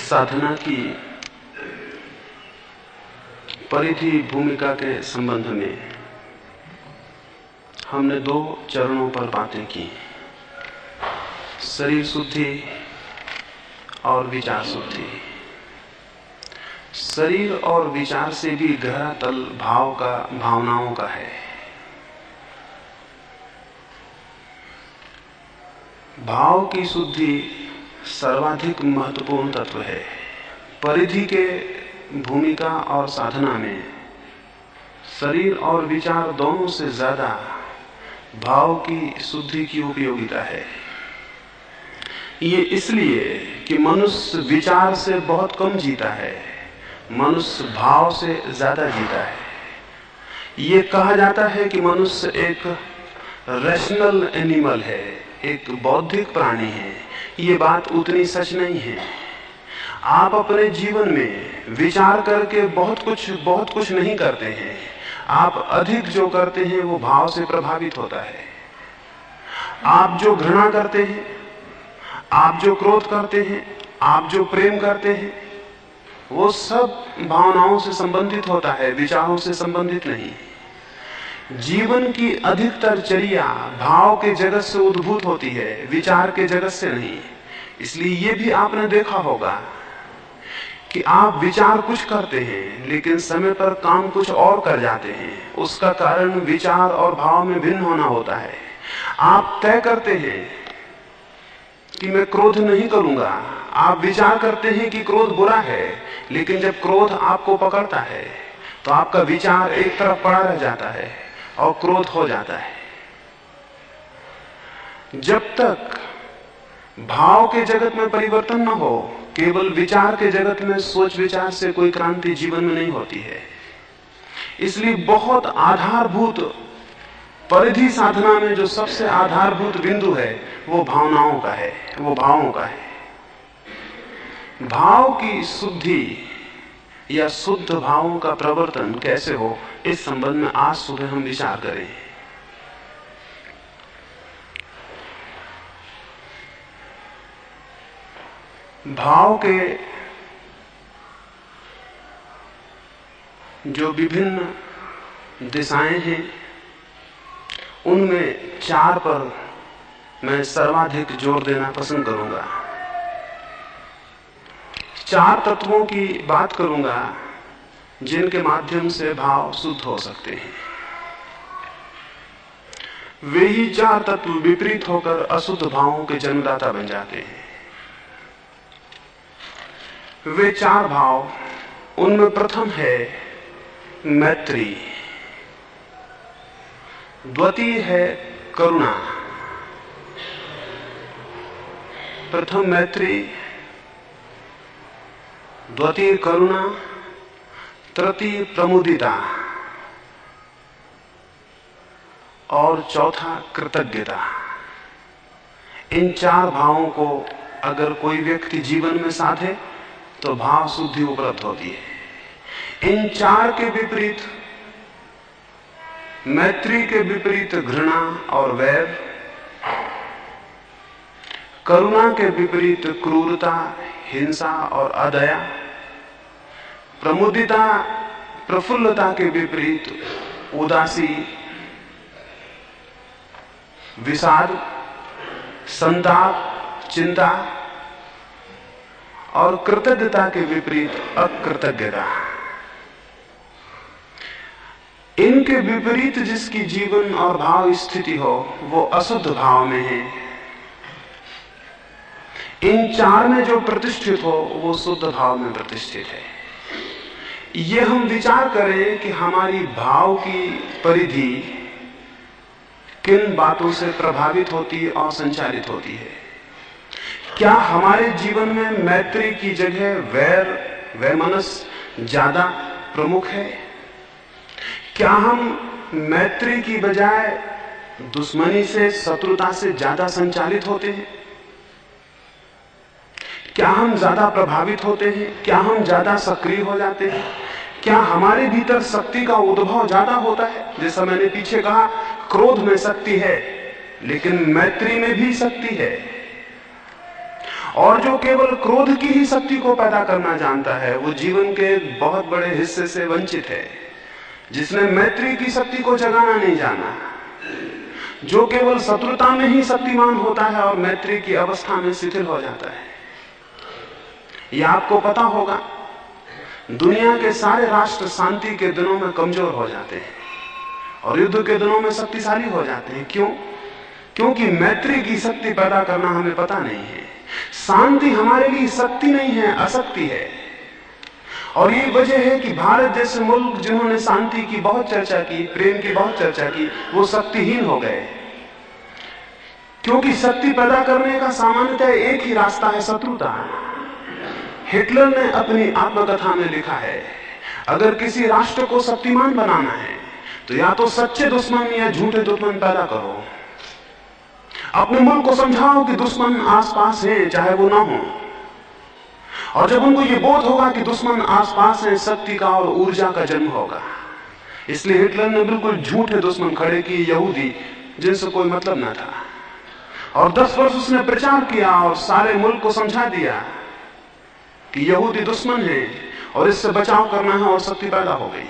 साधना की परिधि भूमिका के संबंध में हमने 2 चरणों पर बातें की, शरीर शुद्धि और विचार शुद्धि। शरीर और विचार से भी गहरा तल भावनाओं का है। भाव की शुद्धि सर्वाधिक महत्वपूर्ण तत्व है। परिधि के भूमिका और साधना में शरीर और विचार दोनों से ज्यादा भाव की शुद्धि की उपयोगिता है। ये इसलिए कि मनुष्य विचार से बहुत कम जीता है, मनुष्य भाव से ज्यादा जीता है। ये कहा जाता है कि मनुष्य एक रैशनल एनिमल है, एक बौद्धिक प्राणी है। ये बात उतनी सच नहीं है। आप अपने जीवन में विचार करके बहुत कुछ नहीं करते हैं। आप अधिक जो करते हैं वो भाव से प्रभावित होता है। आप जो घृणा करते हैं, आप जो क्रोध करते हैं, आप जो प्रेम करते हैं, वो सब भावनाओं से संबंधित होता है, विचारों से संबंधित नहीं। जीवन की अधिकतर चर्या भाव के जगत से उद्भूत होती है, विचार के जगत से नहीं। इसलिए ये भी आपने देखा होगा कि आप विचार कुछ करते हैं लेकिन समय पर काम कुछ और कर जाते हैं। उसका कारण विचार और भाव में भिन्न होना होता है। आप तय करते हैं कि मैं क्रोध नहीं करूंगा, आप विचार करते हैं कि क्रोध बुरा है, लेकिन जब क्रोध आपको पकड़ता है तो आपका विचार एक तरफ पड़ा रह जाता है और क्रोध हो जाता है। जब तक भाव के जगत में परिवर्तन न हो, केवल विचार के जगत में सोच विचार से कोई क्रांति जीवन में नहीं होती है। इसलिए बहुत आधारभूत परिधि साधना में जो सबसे आधारभूत बिंदु है वो भावनाओं का है, वो भावों का है। भाव की शुद्धि या शुद्ध भावों का प्रवर्तन कैसे हो, इस संबंध में आज सुबह हम विचार करें। भाव के जो विभिन्न दिशाएं हैं उनमें 4 पर मैं सर्वाधिक जोर देना पसंद करूंगा। 4 तत्वों की बात करूंगा जिनके माध्यम से भाव शुद्ध हो सकते हैं। वे ही 4 तत्व विपरीत होकर अशुद्ध भावों के जन्मदाता बन जाते हैं। वे 4 भाव, उनमें प्रथम है मैत्री, द्वितीय है करुणा। प्रथम मैत्री, द्वितीय करुणा, तृतीय प्रमुदिता और चौथा कृतज्ञता। इन 4 भावों को अगर कोई व्यक्ति जीवन में साधे तो भाव शुद्धि उपलब्ध होती है। इन 4 के विपरीत, मैत्री के विपरीत घृणा और वैर, करुणा के विपरीत क्रूरता, हिंसा और अदया, प्रमुदिता प्रफुल्लता के विपरीत उदासी, विषाद, संताप, चिंता और कृतज्ञता के विपरीत अकृतज्ञता। इनके विपरीत जिसकी जीवन और भाव स्थिति हो वो अशुद्ध भाव में है। इन 4 में जो प्रतिष्ठित हो वो शुद्ध भाव में प्रतिष्ठित है। ये हम विचार करें कि हमारी भाव की परिधि किन बातों से प्रभावित होती और संचालित होती है। क्या हमारे जीवन में मैत्री की जगह वैमनस्य ज्यादा प्रमुख है? क्या हम मैत्री की बजाय दुश्मनी से, शत्रुता से ज्यादा संचालित होते हैं? क्या हम ज्यादा प्रभावित होते हैं? क्या हम ज्यादा सक्रिय हो जाते हैं? क्या हमारे भीतर शक्ति का उद्भव ज्यादा होता है? जैसा मैंने पीछे कहा, क्रोध में शक्ति है लेकिन मैत्री में भी शक्ति है। और जो केवल क्रोध की ही शक्ति को पैदा करना जानता है वो जीवन के बहुत बड़े हिस्से से वंचित है। जिसने मैत्री की शक्ति को जगाना नहीं जाना, जो केवल शत्रुता में ही शक्तिमान होता है और मैत्री की अवस्था में शिथिल हो जाता है। यह आपको पता होगा, दुनिया के सारे राष्ट्र शांति के दिनों में कमजोर हो जाते हैं और युद्ध के दिनों में शक्तिशाली हो जाते हैं। क्यों? क्योंकि मैत्री की शक्ति पैदा करना हमें पता नहीं है। शांति हमारे लिए शक्ति नहीं है, अशक्ति है। और यही वजह है कि भारत जैसे मुल्क जिन्होंने शांति की बहुत चर्चा की, प्रेम की बहुत चर्चा की, वो शक्तिहीन हो गए। क्योंकि शक्ति पैदा करने का सामान्यतः एक ही रास्ता है, शत्रुता। हिटलर ने अपनी आत्मकथा में लिखा है, अगर किसी राष्ट्र को शक्तिमान बनाना है तो या तो सच्चे दुश्मन या झूठे दुश्मन पैदा करो। अपने मुल्क को समझाओ कि दुश्मन आसपास है, चाहे वो ना हो। और जब उनको ये बोध होगा कि दुश्मन आसपास है, शक्ति का और ऊर्जा का जन्म होगा। इसलिए हिटलर ने बिल्कुल झूठे दुश्मन खड़े किए, यहूदी, जिनसे कोई मतलब ना था। और 10 वर्ष उसने प्रचार किया और सारे मुल्क को समझा दिया कि यहूदी दुश्मन है और इससे बचाव करना है, और शक्ति पैदा हो गई।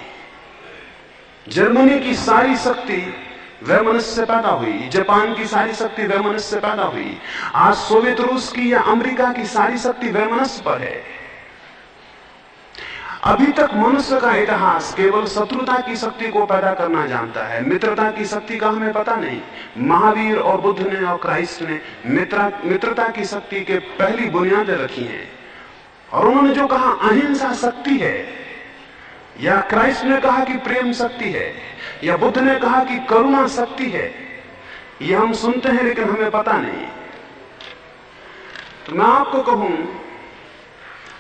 जर्मनी की सारी शक्ति वैमनस्य से पैदा हुई, जापान की सारी शक्ति वैमनस्य से पैदा हुई। आज सोवियत रूस की या अमेरिका की सारी शक्ति वैमनस्य पर है। अभी तक मनुष्य का इतिहास केवल शत्रुता की शक्ति को पैदा करना जानता है, मित्रता की शक्ति का हमें पता नहीं। महावीर और बुद्ध ने और क्राइस्ट ने मित्रता की शक्ति के पहली बुनियादें रखी हैं। और उन्होंने जो कहा अहिंसा शक्ति है, या क्राइस्ट ने कहा कि प्रेम शक्ति है, या बुद्ध ने कहा कि करुणा शक्ति है, यह हम सुनते हैं लेकिन हमें पता नहीं। तो मैं आपको कहूं,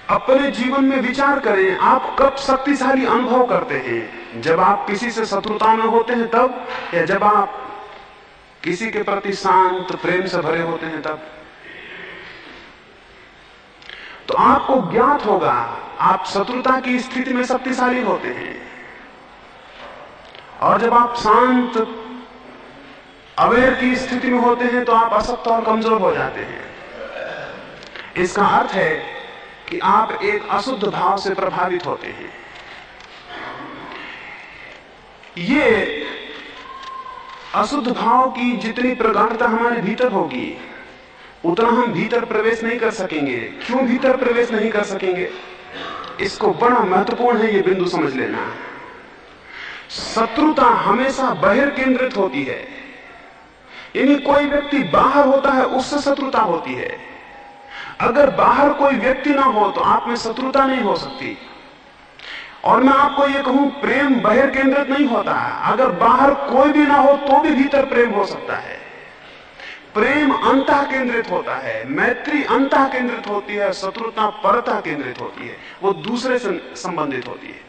अपने जीवन में विचार करें, आप कब शक्तिशाली अनुभव करते हैं? जब आप किसी से शत्रुता में होते हैं तब, या जब आप किसी के प्रति शांत प्रेम से भरे होते हैं तब? तो आपको ज्ञात होगा, आप शत्रुता की स्थिति में शक्तिशाली होते हैं, और जब आप शांत अवेयर की स्थिति में होते हैं तो आप अशक्त और कमजोर हो जाते हैं। इसका अर्थ है कि आप एक अशुद्ध भाव से प्रभावित होते हैं। ये अशुद्ध भाव की जितनी प्रगाढ़ता हमारे भीतर होगी, उतना हम भीतर प्रवेश नहीं कर सकेंगे। क्यों भीतर प्रवेश नहीं कर सकेंगे? इसको बड़ा महत्वपूर्ण है ये बिंदु समझ लेना। शत्रुता हमेशा बहिर केंद्रित होती है, यानी कोई व्यक्ति बाहर होता है उससे शत्रुता होती है। अगर बाहर कोई व्यक्ति ना हो तो आप में शत्रुता नहीं हो सकती। और मैं आपको ये कहूं, प्रेम बहिर केंद्रित नहीं होता है। अगर बाहर कोई भी ना हो तो भी भीतर प्रेम हो सकता है। प्रेम अंतः केंद्रित होता है, मैत्री अंतः केंद्रित होती है, शत्रुता परतः केंद्रित होती है, वो दूसरे से संबंधित होती है।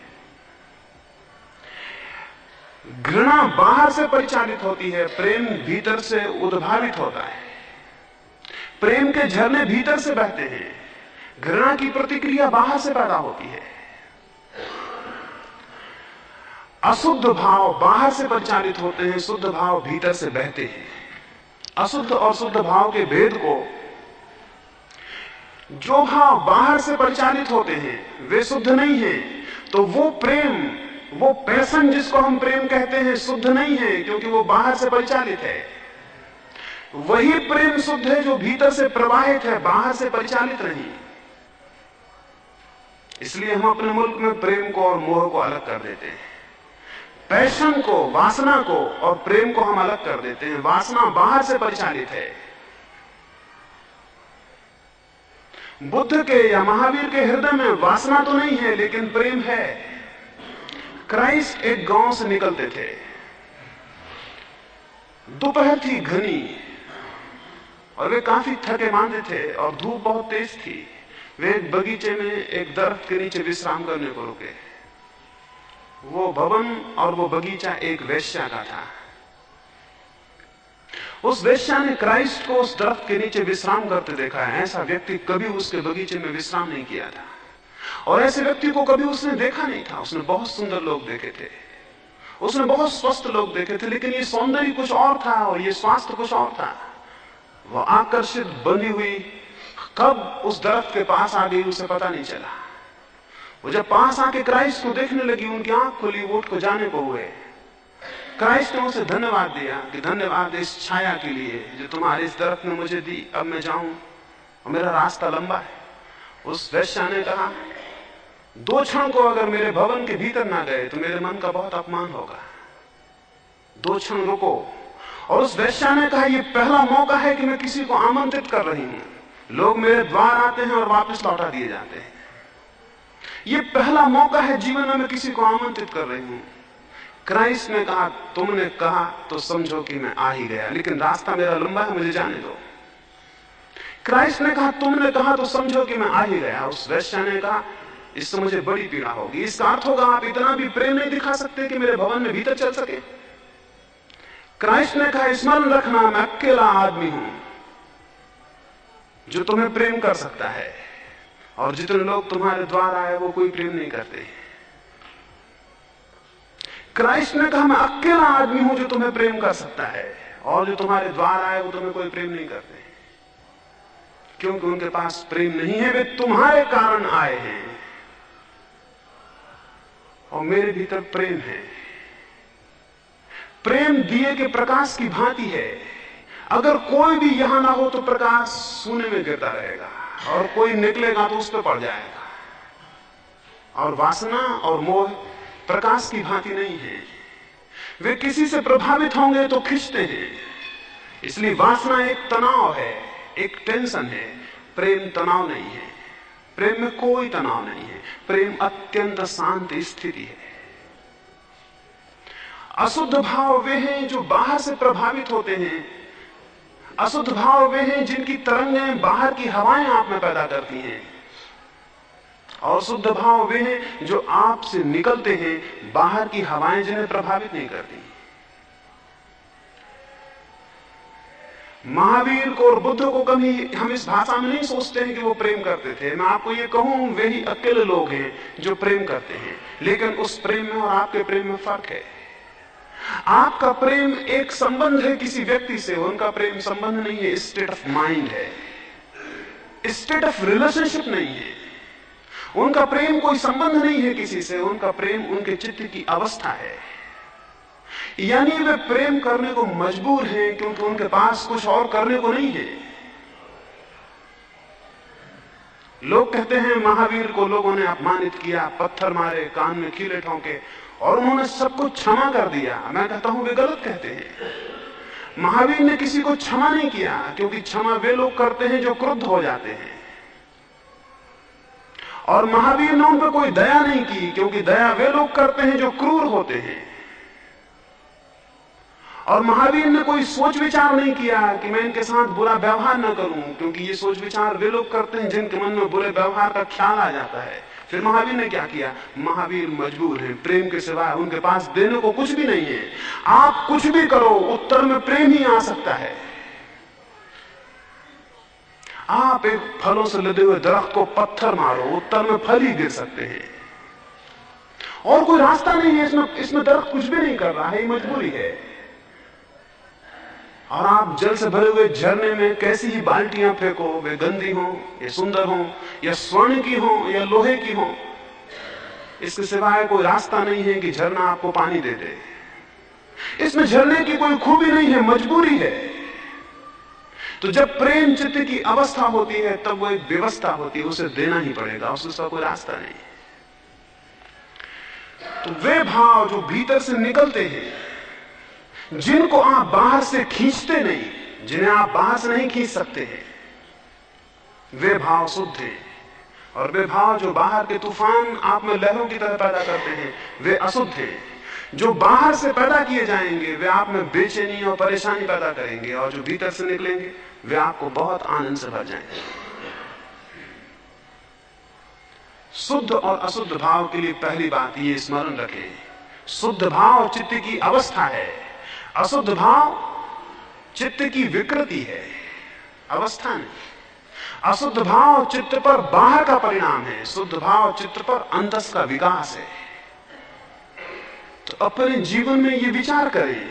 घृणा बाहर से परिचालित होती है, प्रेम भीतर से उद्भावित होता है। प्रेम के झरने भीतर से बहते हैं, घृणा की प्रतिक्रिया बाहर से पैदा होती है। अशुद्ध भाव बाहर से परिचालित होते हैं, शुद्ध भाव भीतर से बहते हैं। अशुद्ध और शुद्ध भाव के भेद को, जो भाव बाहर से परिचालित होते हैं वे शुद्ध नहीं हैं, तो वो प्रेम, वो पैशन जिसको हम प्रेम कहते हैं, शुद्ध नहीं है, क्योंकि वो बाहर से परिचालित है। वही प्रेम शुद्ध है जो भीतर से प्रवाहित है, बाहर से परिचालित नहीं। इसलिए हम अपने मुल्क में प्रेम को और मोह को अलग कर देते हैं। पैशन को, वासना को और प्रेम को हम अलग कर देते हैं। वासना बाहर से परिचालित है। बुद्ध के या महावीर के हृदय में वासना तो नहीं है लेकिन प्रेम है। क्राइस्ट एक गांव से निकलते थे, दोपहर थी घनी और वे काफी थके मांदे थे और धूप बहुत तेज थी। वे एक बगीचे में एक दरख्त के नीचे विश्राम करने को रुके। वो भवन और वो बगीचा एक वेश्या का था। उस वेश्या ने क्राइस्ट को उस दरख्त के नीचे विश्राम करते देखा है। ऐसा व्यक्ति कभी उसके बगीचे में विश्राम नहीं किया था और ऐसे व्यक्ति को कभी उसने देखा नहीं था। उसने बहुत सुंदर लोग देखे थे, उसने बहुत स्वस्थ लोग देखे थे, लेकिन ये सौंदर्य कुछ और था और ये स्वास्थ्य कुछ और था। वो आकर्षित, बंधी हुई, कब उस दरख्त के पास आ गई उसे पता नहीं चला। वो जब पास आके क्राइस्ट को देखने लगी, उनकी आंख खुली, वो उठ को जाने को हुए। क्राइस्ट ने उसे धन्यवाद दिया कि धन्यवाद इस छाया के लिए जो तुम्हारे इस दरख्त ने मुझे दी, अब मैं जाऊं और मेरा रास्ता लंबा है। उस वेश्या ने कहा, 2 क्षण को अगर मेरे भवन के भीतर ना गए तो मेरे मन का बहुत अपमान होगा, 2 क्षण रुको। और उस वेश्या ने कहा, यह पहला मौका है कि मैं किसी को आमंत्रित कर रही हूं। लोग मेरे द्वार आते हैं और वापस लौटा दिए जाते हैं। यह पहला मौका है जीवन में मैं किसी को आमंत्रित कर रही हूं। क्राइस्ट ने कहा, तुमने कहा तो समझो कि मैं आ ही गया, लेकिन रास्ता मेरा लंबा है, मुझे जाने दो। क्राइस्ट ने कहा, तुमने कहा तो समझो कि मैं आ ही गया। उस वेश्या ने कहा, इससे मुझे बड़ी पीड़ा होगी। इसका अर्थ होगा आप इतना भी प्रेम नहीं दिखा सकते कि मेरे भवन में भीतर चल सके। क्राइस्ट ने कहा, स्मरण रखना, मैं अकेला आदमी हूं जो तुम्हें प्रेम कर सकता है, और जितने लोग तुम्हारे द्वार आए वो कोई प्रेम नहीं करते। क्राइस्ट ने कहा, मैं अकेला आदमी हूं जो तुम्हें प्रेम कर सकता है, और जो तुम्हारे द्वार आए वो तुम्हें कोई प्रेम नहीं करते, क्योंकि उनके पास प्रेम नहीं है। वे तुम्हारे कारण आए हैं और मेरे भीतर प्रेम है। प्रेम दिए के प्रकाश की भांति है। अगर कोई भी यहां ना हो तो प्रकाश सूने में गिरता रहेगा, और कोई निकलेगा तो उस पर पड़ जाएगा। और वासना और मोह प्रकाश की भांति नहीं है। वे किसी से प्रभावित होंगे तो खींचते हैं। इसलिए वासना एक तनाव है, एक टेंशन है। प्रेम तनाव नहीं है। प्रेम में कोई तनाव नहीं है। प्रेम अत्यंत शांत स्थिति है। अशुद्ध भाव वे हैं जो बाहर से प्रभावित होते हैं। अशुद्ध भाव वे हैं जिनकी तरंगें बाहर की हवाएं आप में पैदा करती हैं, और शुद्ध भाव वे हैं जो आपसे निकलते हैं, बाहर की हवाएं जिन्हें प्रभावित नहीं करती। महावीर को और बुद्ध को कभी हम इस भाषा में नहीं सोचते हैं कि वो प्रेम करते थे। मैं आपको ये कहूं, वे ही अकेले लोग हैं जो प्रेम करते हैं, लेकिन उस प्रेम में और आपके प्रेम में फर्क है। आपका प्रेम एक संबंध है किसी व्यक्ति से, उनका प्रेम संबंध नहीं है, स्टेट ऑफ माइंड है, स्टेट ऑफ रिलेशनशिप नहीं है। उनका प्रेम कोई संबंध नहीं है किसी से, उनका प्रेम उनके चित्त की अवस्था है। यानी वे प्रेम करने को मजबूर हैं क्योंकि उनके पास कुछ और करने को नहीं है। लोग कहते हैं महावीर को लोगों ने अपमानित किया, पत्थर मारे, कान में कीले ठोंके, और उन्होंने सब कुछ क्षमा कर दिया। मैं कहता हूं वे गलत कहते हैं। महावीर ने किसी को क्षमा नहीं किया, क्योंकि क्षमा वे लोग करते हैं जो क्रुद्ध हो जाते हैं, और महावीर ने उन पर कोई दया नहीं की, क्योंकि दया वे लोग करते हैं जो क्रूर होते हैं। और महावीर ने कोई सोच विचार नहीं किया कि मैं इनके साथ बुरा व्यवहार न करूं, क्योंकि ये सोच विचार वे लोग करते हैं जिनके मन में बुरे व्यवहार का ख्याल आ जाता है। फिर महावीर ने क्या किया? महावीर मजबूर हैं, प्रेम के सिवाय उनके पास देने को कुछ भी नहीं है। आप कुछ भी करो, उत्तर में प्रेम ही आ सकता है। आप एक फलों से लदे हुए दरख्त को पत्थर मारो, उत्तर में फल ही गिर सकते हैं, और कोई रास्ता नहीं है। इसमें दरख्त कुछ भी नहीं कर रहा है, ये मजबूरी है। और आप जल से भरे हुए झरने में कैसी ही बाल्टियां फेंको, वे गंदी हो या सुंदर हो या स्वर्ण की हो या लोहे की हो, इसके सिवाय कोई रास्ता नहीं है कि झरना आपको पानी दे दे। इसमें झरने की कोई खूबी नहीं है, मजबूरी है। तो जब प्रेम चित्त की अवस्था होती है तब वो एक व्यवस्था होती है, उसे देना ही पड़ेगा, उसका कोई रास्ता नहीं। तो वे भाव जो भीतर से निकलते हैं, जिनको आप बाहर से खींचते नहीं, जिन्हें आप बाहर से नहीं खींच सकते हैं, वे भाव शुद्ध हैं। और वे भाव जो बाहर के तूफान आप में लहरों की तरह पैदा करते हैं, वे अशुद्ध हैं। जो बाहर से पैदा किए जाएंगे वे आप में बेचैनी और परेशानी पैदा करेंगे, और जो भीतर से निकलेंगे वे आपको बहुत आनंद से भर जाएंगे। शुद्ध और अशुद्ध भाव के लिए पहली बात ये स्मरण रखें, शुद्ध भाव चित्त की अवस्था है, अशुद्ध भाव चित्त की विकृति है, अवस्था नहीं। अशुद्ध भाव चित्त पर बाहर का परिणाम है, शुद्ध भाव चित्त पर अंतस का विकास है। तो अपने जीवन में ये विचार करें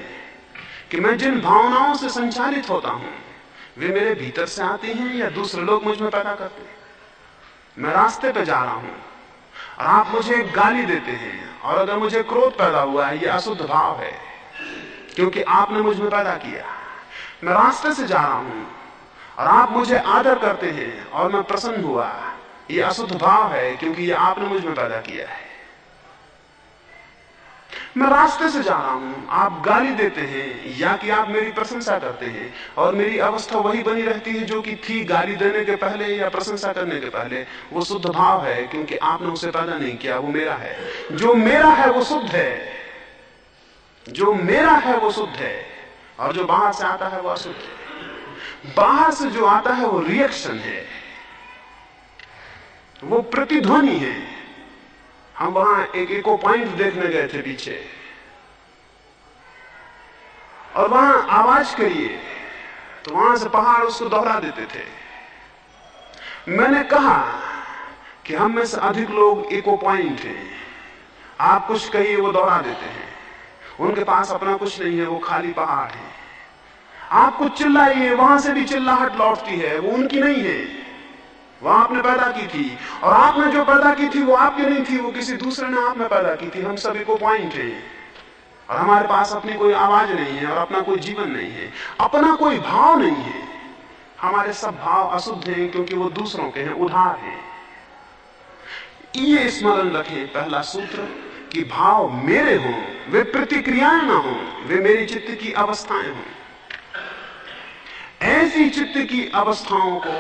कि मैं जिन भावनाओं से संचालित होता हूं, वे मेरे भीतर से आती हैं या दूसरे लोग मुझ में पैदा करते हैं? मैं रास्ते पे जा रहा हूं और आप मुझे एक गाली देते हैं, और अगर मुझे क्रोध पैदा हुआ है, यह अशुद्ध भाव है, क्योंकि आपने मुझ में पैदा किया। मैं रास्ते से जा रहा हूं और आप मुझे आदर करते हैं और मैं प्रसन्न हुआ, यह अशुद्ध भाव है, क्योंकि यह आपने मुझ में पैदा किया है। मैं रास्ते से जा रहा हूं, आप गाली देते हैं या कि आप मेरी प्रशंसा करते हैं, और मेरी अवस्था वही बनी रहती है जो कि थी गाली देने के पहले या प्रशंसा करने के पहले। वो शुद्ध भाव है, क्योंकि आपने उसे पैदा नहीं किया, वो मेरा है। जो मेरा है वो शुद्ध है, जो मेरा है वो शुद्ध है, और जो बाहर से आता है वो अशुद्ध है। बाहर से जो आता है वो रिएक्शन है, वो प्रतिध्वनि है। हम वहां एक इको पॉइंट देखने गए थे पीछे, और वहां आवाज करिए तो वहां से पहाड़ उसको दोहरा देते थे। मैंने कहा कि हम में से अधिक लोग इको पॉइंट हैं। आप कुछ कहिए वो दोहरा देते हैं। उनके पास अपना कुछ नहीं है, वो खाली पहाड़ है। आप कुछ चिल्लाइए, वहां से भी चिल्लाहट लौटती है, वो उनकी नहीं है, वो आपने पैदा की थी, और आपने जो पैदा की थी वो आपकी नहीं थी, वो किसी दूसरे ने आप में पैदा की थी। हम सभी को पॉइंट है, और हमारे पास अपनी कोई आवाज नहीं है और अपना कोई जीवन नहीं है, अपना कोई भाव नहीं है। हमारे सब भाव अशुद्ध हैं, क्योंकि वो दूसरों के हैं, उधार हैं। ये स्मरण रखें, पहला सूत्र, कि भाव मेरे हों, वे प्रतिक्रियाएं ना हों, वे मेरी चित्त की अवस्थाएं हों। ऐसी चित्त की अवस्थाओं को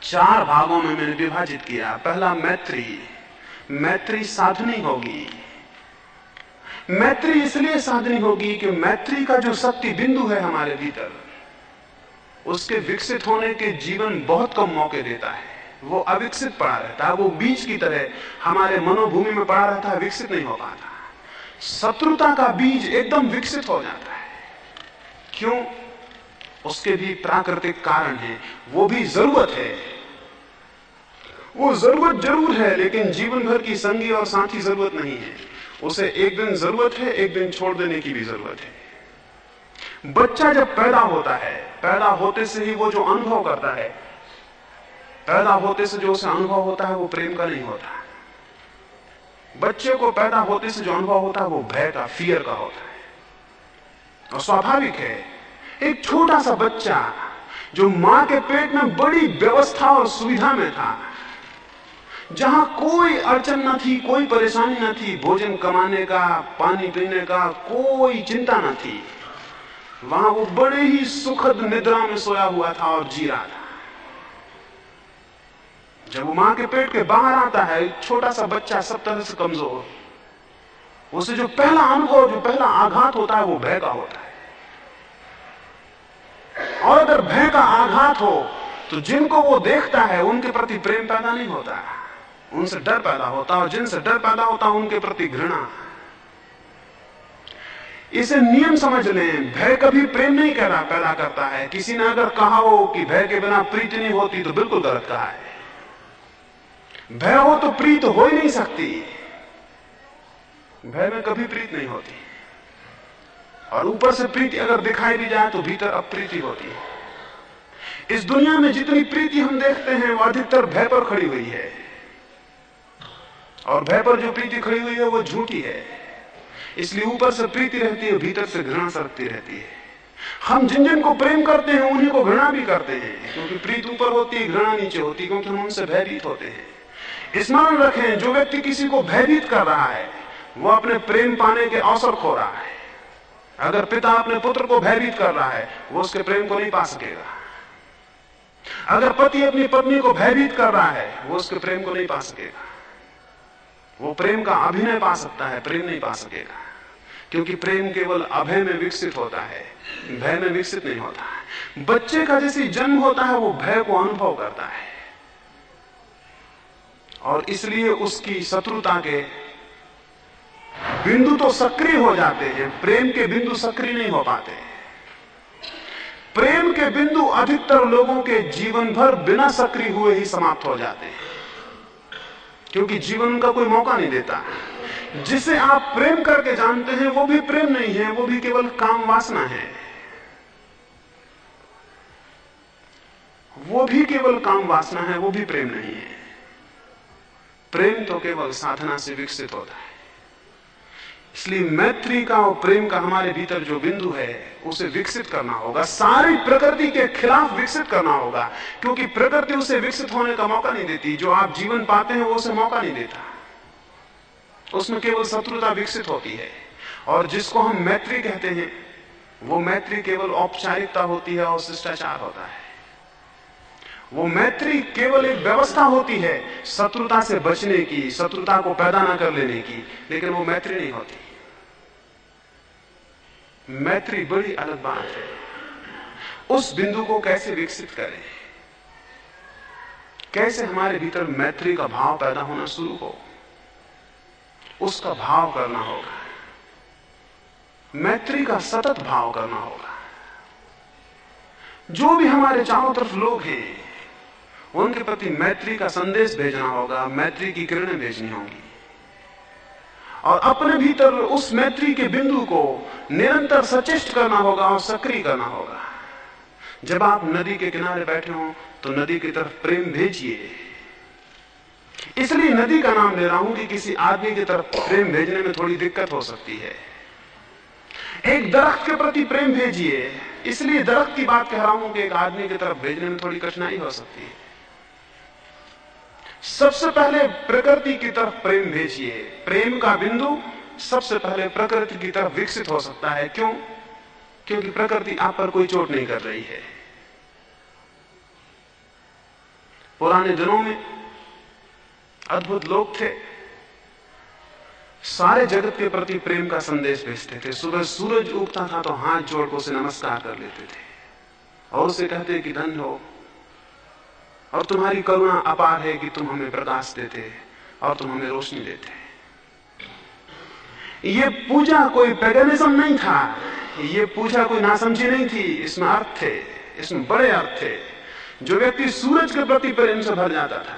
4 भागों में मैंने विभाजित किया। पहला मैत्री। मैत्री साधनी होगी। मैत्री इसलिए साधनी होगी कि मैत्री का जो शक्ति बिंदु है हमारे भीतर, उसके विकसित होने के जीवन बहुत कम मौके देता है। वो अविकसित पड़ा रहता है, वो बीज की तरह हमारे मनोभूमि में पड़ा रहता है, विकसित नहीं हो पाता। शत्रुता का बीज एकदम विकसित हो जाता है। क्यों? उसके भी प्राकृतिक कारण है, वो भी जरूरत है। वो जरूरत जरूर है, लेकिन जीवन भर की संगी और साथी जरूरत नहीं है। उसे एक दिन जरूरत है, एक दिन छोड़ देने की भी जरूरत है। बच्चा जब पैदा होता है, पैदा होते से ही वो जो अनुभव करता है, पैदा होते से जो उसे अनुभव होता है वो प्रेम का नहीं होता। बच्चे को पैदा होते से जो अनुभव होता है वो भय का, फियर का होता है। और स्वाभाविक है, एक छोटा सा बच्चा जो मां के पेट में बड़ी व्यवस्था और सुविधा में था, जहां कोई अड़चन न थी, कोई परेशानी न थी, भोजन कमाने का, पानी पीने का कोई चिंता न थी, वहां वो बड़े ही सुखद निद्रा में सोया हुआ था और जी रहा था। जब वो मां के पेट के बाहर आता है, छोटा सा बच्चा सब तरह से कमजोर, उसे जो पहला अनुभव, जो पहला आघात होता है वो भय का होता है। और अगर भय का आघात हो तो जिनको वो देखता है उनके प्रति प्रेम पैदा नहीं होता है, उनसे डर पैदा होता है, और जिनसे डर पैदा होता है उनके प्रति घृणा। इसे नियम समझ लें, भय कभी प्रेम नहीं पैदा करता है। किसी ने अगर कहा हो कि भय के बिना प्रीति नहीं होती, तो बिल्कुल गलत कहा है। भय हो तो प्रीत हो ही नहीं सकती। भय में कभी प्रीत नहीं होती, और ऊपर से प्रीति अगर दिखाई भी जाए तो भीतर अप्रीति होती है। इस दुनिया में जितनी प्रीति हम देखते हैं वो अधिकतर भय पर खड़ी हुई है, और भय पर जो प्रीति खड़ी हुई है वो झूठी है। इसलिए ऊपर से प्रीति रहती है, भीतर से घृणा सरकती रहती है। हम जिन जिन को प्रेम करते हैं उन्हीं को घृणा भी करते हैं, क्योंकि प्रीत ऊपर होती है, घृणा नीचे होती है, क्योंकि हम उनसे भयभीत होते हैं। स्मरण रखें, जो व्यक्ति किसी को भयभीत कर रहा है वो अपने प्रेम पाने के अवसर खो रहा है। अगर पिता अपने पुत्र को भयभीत कर रहा है, वो उसके प्रेम को नहीं पा सकेगा। अगर पति अपनी पत्नी को भयभीत कर रहा है, वो उसके प्रेम को नहीं पा सकेगा। वो प्रेम का अभिनय पा सकता है, प्रेम नहीं पा सकेगा, क्योंकि प्रेम केवल अभय में विकसित होता है, भय में विकसित नहीं होता है। बच्चे का जैसे जन्म होता है वो भय को अनुभव करता है, और इसलिए उसकी शत्रुता के बिंदु तो सक्रिय हो जाते हैं, प्रेम के बिंदु सक्रिय नहीं हो पाते। प्रेम के बिंदु अधिकतर लोगों के जीवन भर बिना सक्रिय हुए ही समाप्त हो जाते हैं, क्योंकि जीवन का कोई मौका नहीं देता। जिसे आप प्रेम करके जानते हैं वो भी प्रेम नहीं है, वो भी केवल काम वासना है। वो भी केवल काम वासना है, वो भी प्रेम नहीं है। प्रेम तो केवल साधना से विकसित होता है। इसलिए मैत्री का और प्रेम का हमारे भीतर जो बिंदु है उसे विकसित करना होगा, सारी प्रकृति के खिलाफ विकसित करना होगा, क्योंकि प्रकृति उसे विकसित होने का मौका नहीं देती। जो आप जीवन पाते हैं वो उसे मौका नहीं देता, उसमें केवल शत्रुता विकसित होती है। और जिसको हम मैत्री कहते हैं वो मैत्री केवल औपचारिकता होती है और शिष्टाचार होता है। वो मैत्री केवल एक व्यवस्था होती है शत्रुता से बचने की, शत्रुता को पैदा ना कर लेने की, लेकिन वो मैत्री नहीं होती। मैत्री बड़ी अलग बात है। उस बिंदु को कैसे विकसित करें, कैसे हमारे भीतर मैत्री का भाव पैदा होना शुरू हो, उसका भाव करना होगा, मैत्री का सतत भाव करना होगा। जो भी हमारे चारों तरफ लोग हैं उनके प्रति मैत्री का संदेश भेजना होगा, मैत्री की किरणें भेजनी होंगी, और अपने भीतर उस मैत्री के बिंदु को निरंतर सचेष्ट करना होगा और सक्रिय करना होगा। जब आप नदी के किनारे बैठे हो तो नदी की तरफ प्रेम भेजिए। इसलिए नदी का नाम ले रहा हूं कि किसी आदमी की तरफ प्रेम भेजने में थोड़ी दिक्कत हो सकती है। एक दरख्त के प्रति प्रेम भेजिए, इसलिए दरख्त की बात कह रहा हूं कि एक आदमी की तरफ भेजने में थोड़ी कठिनाई हो सकती है। सबसे पहले प्रकृति की तरफ प्रेम भेजिए। प्रेम का बिंदु सबसे पहले प्रकृति की तरफ विकसित हो सकता है। क्यों? क्योंकि प्रकृति आप पर कोई चोट नहीं कर रही है। पुराने दिनों में अद्भुत लोग थे, सारे जगत के प्रति प्रेम का संदेश भेजते थे। सुबह सूरज उगता था तो हाथ जोड़कर उसे नमस्कार कर लेते थे और उसे कहते कि धन्य हो और तुम्हारी करुणा अपार है कि तुम हमें प्रकाश देते और तुम हमें रोशनी देते। ये पूजा कोई पैगनिज्म नहीं था, ये पूजा कोई नासमझी नहीं थी। इसमें अर्थ थे, इसमें बड़े अर्थ थे। जो व्यक्ति सूरज के प्रति प्रेम से भर जाता था,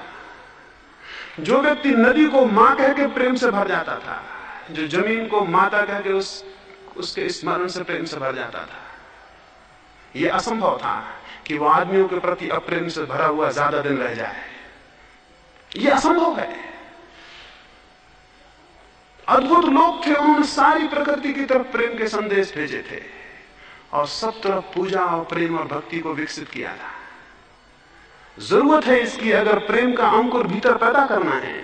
जो व्यक्ति नदी को मां कह के प्रेम से भर जाता था, जो जमीन को माता कह के उसके स्मरण से प्रेम से भर जाता था, यह असंभव था कि वो आदमियों के प्रति अप्रेम से भरा हुआ ज्यादा दिन रह जाए। यह असंभव है। अद्भुत लोग थे, उन्होंने सारी प्रकृति की तरफ प्रेम के संदेश भेजे थे और सब तरफ पूजा और प्रेम और भक्ति को विकसित किया था। जरूरत है इसकी, अगर प्रेम का अंकुर भीतर पैदा करना है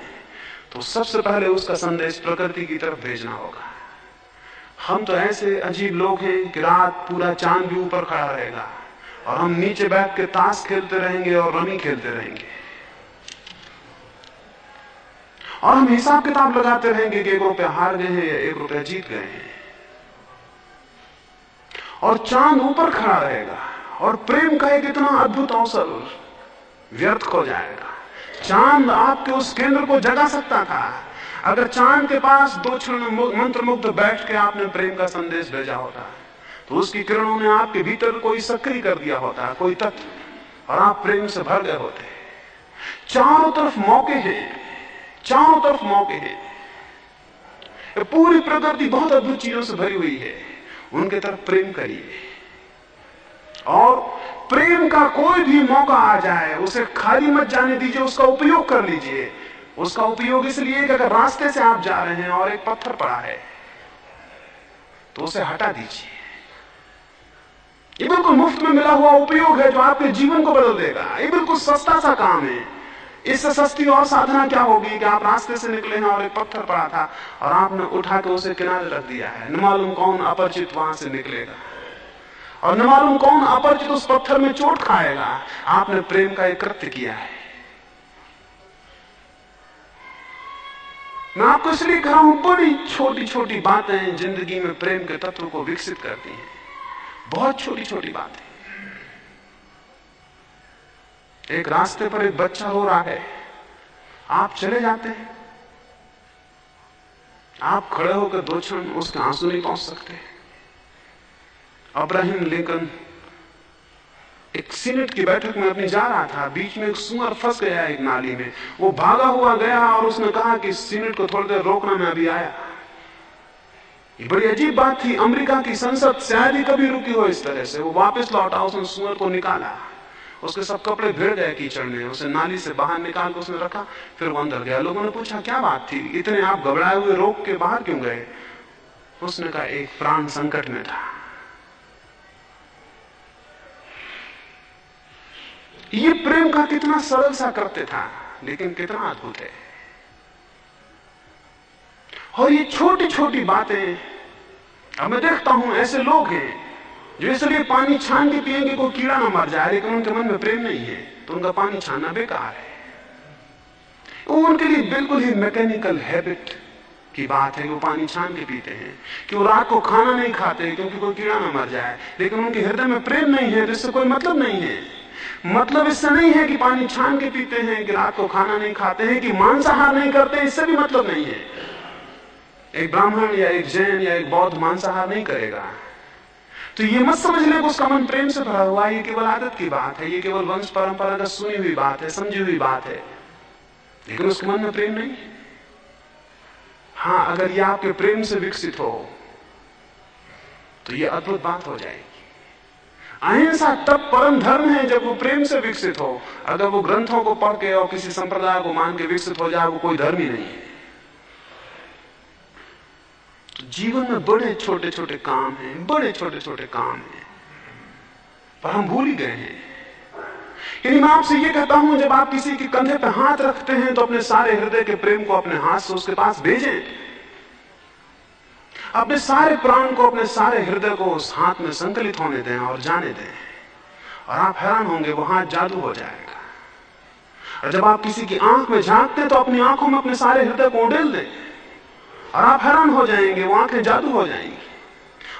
तो सबसे पहले उसका संदेश प्रकृति की तरफ भेजना होगा। हम तो ऐसे अजीब लोग हैं कि रात पूरा चांद भी ऊपर खड़ा रहेगा और हम नीचे बैठ के ताश खेलते रहेंगे और रमी खेलते रहेंगे और हम हिसाब किताब लगाते रहेंगे कि 1 रुपया हार गए हैं या 1 रुपया जीत गए हैं, और चांद ऊपर खड़ा रहेगा और प्रेम का एक इतना अद्भुत अवसर व्यर्थ हो जाएगा। चांद आपके उस केंद्र को जगा सकता था। अगर चांद के पास 2 क्षण मंत्रमुग्ध बैठ के आपने प्रेम का संदेश भेजा होता तो उसकी किरणों ने आपके भीतर कोई सक्रिय कर दिया होता, कोई तत्व, और आप प्रेम से भर गए होते। चारों तरफ मौके हैं, चारों तरफ मौके हैं। पूरी प्रकृति बहुत अद्भुत चीजों से भरी हुई है, उनके तरफ प्रेम करिए और प्रेम का कोई भी मौका आ जाए उसे खाली मत जाने दीजिए, उसका उपयोग कर लीजिए। उसका उपयोग इसलिए कि अगर रास्ते से आप जा रहे हैं और एक पत्थर पड़ा है तो उसे हटा दीजिए। ये बिल्कुल मुफ्त में मिला हुआ उपयोग है जो आपके जीवन को बदल देगा। ये बिल्कुल सस्ता सा काम है। इससे सस्ती और साधना क्या होगी कि आप रास्ते से निकले हैं और एक पत्थर पड़ा था और आपने उठा के उसे किनारे रख दिया है। न मालूम कौन अपरिचित वहां से निकलेगा और न मालूम कौन अपरिचित उस पत्थर में चोट खाएगा। आपने प्रेम का एक कृत्य किया है। मैं आपको इसलिए कह रहा हूं, बड़ी छोटी छोटी बातें जिंदगी में प्रेम के तत्व को विकसित करती हैं। बहुत छोटी छोटी बातें। एक रास्ते पर एक बच्चा रो रहा है, आप चले जाते हैं, आप खड़े होकर 2 क्षण उसके आंसू नहीं पहुंच सकते। अब्राहम लिंकन एक सीनेट की बैठक में अपनी जा रहा था, बीच में एक सुअर फंस गया एक नाली में। वो भागा हुआ गया और उसने कहा कि सीनेट को थोड़ी देर रोकना, मैं अभी आया। ये बड़ी अजीब बात थी। अमेरिका की संसद शायद ही कभी रुकी हो इस तरह से। वो वापस लौटा, उसने सुअर को निकाला, उसके सब कपड़े भिड़ गए कीचड़ में। उसे नाली से बाहर निकाल के उसने रखा, फिर वो अंदर गया। लोगों ने पूछा क्या बात थी, इतने आप घबराए हुए रोक के बाहर क्यों गए? उसने कहा एक प्राण संकट में था। ये प्रेम का कितना सरल सा करते था, लेकिन कितना अद्भुत है। और ये छोटी छोटी बातें, अब मैं देखता हूं ऐसे लोग हैं जो इसलिए पानी छान के पिएंगे कोई कीड़ा ना मर जाए, लेकिन उनके मन में प्रेम नहीं है, तो उनका पानी छानना बेकार है। वो उनके लिए बिल्कुल ही मैकेनिकल हैबिट की बात है कि वो पानी छान के पीते हैं, कि वो रात को खाना नहीं खाते क्योंकि कोई कीड़ा ना मर जाए, लेकिन उनके हृदय में प्रेम नहीं है, तो इससे कोई मतलब नहीं है। मतलब इससे नहीं है कि पानी छान के पीते हैं, कि रात को खाना नहीं खाते हैं, कि मांसाहार नहीं करते, इससे भी मतलब नहीं है। एक ब्राह्मण या एक जैन या एक बौद्ध मांसाहार नहीं करेगा, तो ये मत समझ ले कि उसका मन प्रेम से भरा हुआ है। ये केवल आदत की बात है, ये केवल वंश परंपरा का सुनी हुई बात है, समझी हुई बात है, लेकिन उसके मन में प्रेम नहीं है। हाँ, अगर ये आपके प्रेम से विकसित हो तो ये अद्भुत बात हो जाएगी। अहिंसा तब परम धर्म है जब वो प्रेम से विकसित हो। अगर वो ग्रंथों को पढ़ के और किसी संप्रदाय को मान के विकसित हो जाए, वो कोई धर्म ही नहीं है। तो जीवन में बड़े छोटे छोटे काम हैं, बड़े छोटे छोटे काम हैं, पर हम भूल ही गए हैं। यानी मैं आपसे ये कहता हूं, जब आप किसी के कंधे पे हाथ रखते हैं तो अपने सारे हृदय के प्रेम को अपने हाथ से उसके पास भेजें। अपने सारे प्राण को, अपने सारे हृदय को उस हाथ में संकलित होने दें और जाने दें, और आप हैरान होंगे वो हाथ जादू हो जाएगा। और जब आप किसी की आंख में झांकते हैं तो अपनी आंखों में अपने सारे हृदय को उड़ेल दें, और आप हैरान हो जाएंगे, वो आंखें जादू हो जाएंगी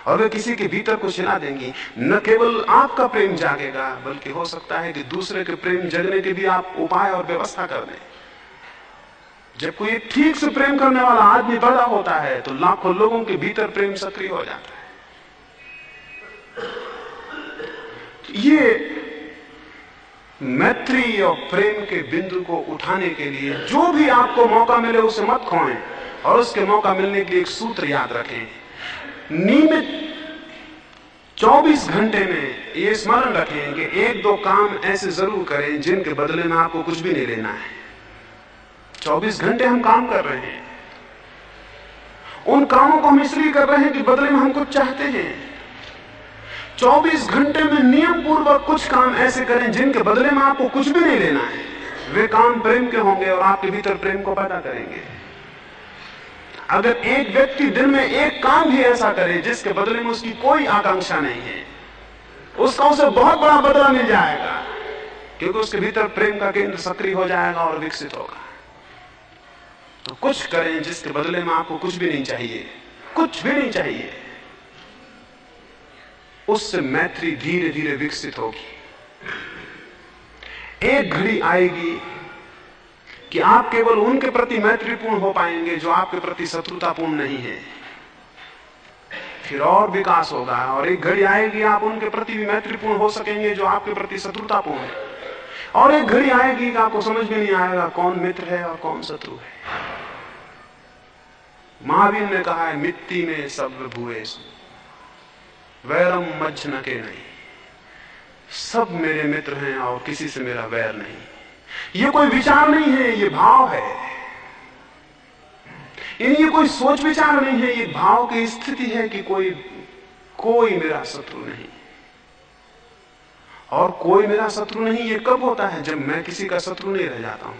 और वे किसी के भीतर को हिला देंगी। न केवल आपका प्रेम जागेगा, बल्कि हो सकता है कि दूसरे के प्रेम जगने के भी आप उपाय और व्यवस्था कर दें। जब कोई ठीक से प्रेम करने वाला आदमी बड़ा होता है तो लाखों लोगों के भीतर प्रेम सक्रिय हो जाता है। ये मैत्री और प्रेम के बिंदु को उठाने के लिए जो भी आपको मौका मिले उसे मत खोएं, और उसके मौका मिलने के लिए एक सूत्र याद रखें। नियमित 24 घंटे में ये स्मरण रखें कि 1-2 काम ऐसे जरूर करें जिनके बदले में आपको कुछ भी नहीं लेना है। 24 घंटे हम काम कर रहे हैं, उन कामों को हम इसलिए कर रहे हैं कि बदले में हम कुछ चाहते हैं। 24 घंटे में नियम पूर्वक कुछ काम ऐसे करें जिनके बदले में आपको कुछ भी नहीं लेना है। वे काम प्रेम के होंगे और आपके भीतर प्रेम को पैदा करेंगे। अगर एक व्यक्ति दिन में एक काम भी ऐसा करे जिसके बदले में उसकी कोई आकांक्षा नहीं है, उसका उसे बहुत बड़ा बदला मिल जाएगा, क्योंकि उसके भीतर प्रेम का केंद्र सक्रिय हो जाएगा और विकसित होगा। तो कुछ करें जिसके बदले में आपको कुछ भी नहीं चाहिए, कुछ भी नहीं चाहिए। उससे मैत्री धीरे धीरे विकसित होगी। एक घड़ी आएगी कि आप केवल उनके प्रति मैत्रीपूर्ण हो पाएंगे जो आपके प्रति शत्रुतापूर्ण नहीं है। फिर और विकास होगा, और एक घड़ी आएगी आप उनके प्रति भी मैत्रीपूर्ण हो सकेंगे जो आपके प्रति शत्रुतापूर्ण है। और एक घड़ी आएगी कि आपको समझ में नहीं आएगा कौन मित्र है और कौन शत्रु है। महावीर ने कहा है, मिट्टी में सब भूएसु वैरम मज्झ न के नहीं। सब मेरे मित्र हैं और किसी से मेरा वैर नहीं। ये कोई विचार नहीं है, ये भाव है। ये कोई सोच विचार नहीं है, ये भाव की स्थिति है कि कोई मेरा शत्रु नहीं। और कोई मेरा शत्रु नहीं ये कब होता है? जब मैं किसी का शत्रु नहीं रह जाता हूं।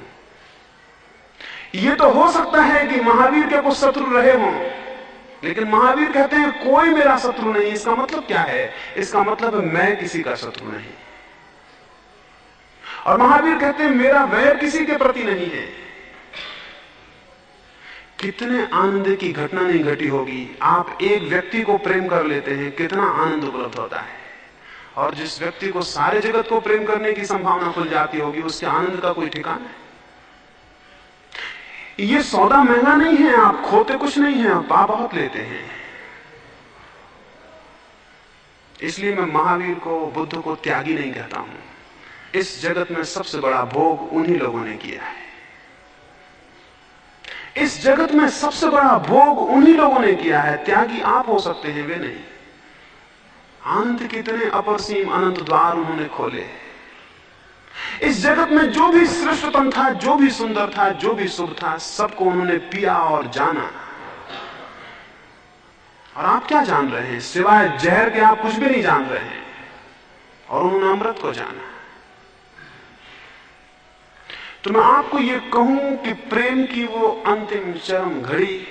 ये तो हो सकता है कि महावीर के कुछ शत्रु रहे हों, लेकिन महावीर कहते हैं कोई मेरा शत्रु नहीं। इसका मतलब क्या है? इसका मतलब है मैं किसी का शत्रु नहीं। और महावीर कहते हैं मेरा वैर किसी के प्रति नहीं है। कितने आनंद की घटना नहीं घटी होगी, आप एक व्यक्ति को प्रेम कर लेते हैं, कितना आनंद उपलब्ध होता है। और जिस व्यक्ति को सारे जगत को प्रेम करने की संभावना खुल जाती होगी, उसके आनंद का कोई ठिकाना है। ये सौदा महंगा नहीं है, आप खोते कुछ नहीं है, आप पा बहुत लेते हैं। इसलिए मैं महावीर को, बुद्ध को त्यागी नहीं कहता हूं। इस जगत में सबसे बड़ा भोग उन्हीं लोगों ने किया है। इस जगत में सबसे बड़ा भोग उन्हीं लोगों ने किया है। त्यागी आप हो सकते हैं, वे नहीं। आनंद के इतने अपरसीम अनंत द्वार उन्होंने खोले। इस जगत में जो भी श्रेष्ठतम था, जो भी सुंदर था, जो भी शुभ था, सबको उन्होंने पिया और जाना। और आप क्या जान रहे हैं? सिवाय जहर के आप कुछ भी नहीं जान रहे हैं। और उन्होंने अमृत को जाना। तो मैं आपको यह कहूं कि प्रेम की वो अंतिम चरम घड़ी